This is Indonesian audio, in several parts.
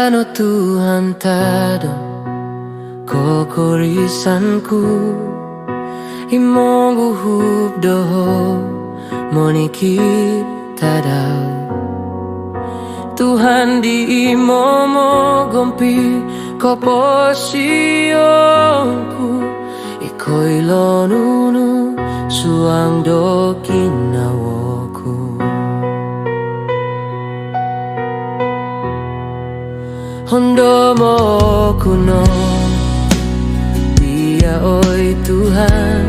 Kano Tuhan tado kokorisanku Imongu hubdoho monikip tadau Tuhan di imomo gompi koposionku Ikoilo nunu suang dokinawoku Hondomo kuno Dia oi Tuhan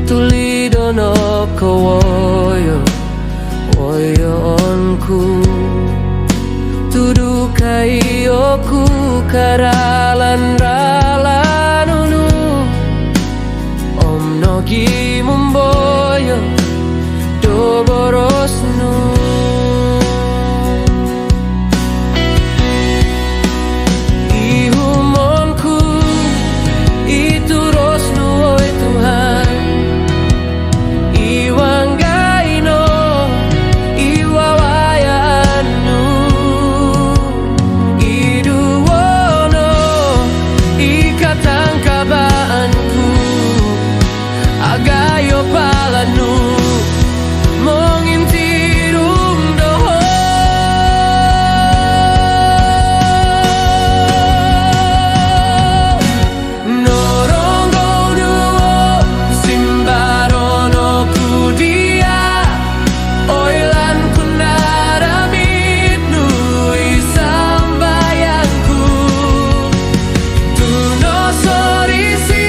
Tulidono kowoyo Woyo onku Tudukai oku karalan ralanunu Om nogi mumboyo Doborosnu Agayo palanu mongintirung doho Norongo duo simbarono kudia Oilan kunaramidnu isambayangku Tuno sorisi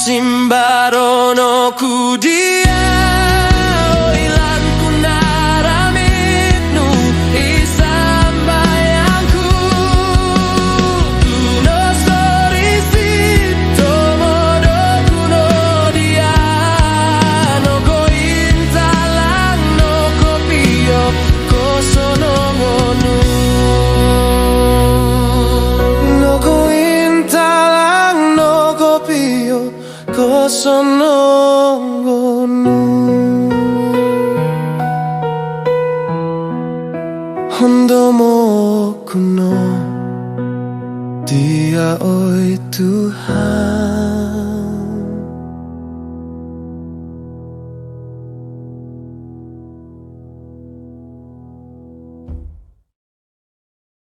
Simbarono kudia Oilan kunaramidnu isambayangku Tuno sorisi tomodo kuno dia Nogo intalang no kopio kosono ngonu Nogo intalang no kopio Kosonongonu Hondomo kuno Dia oi Tuhan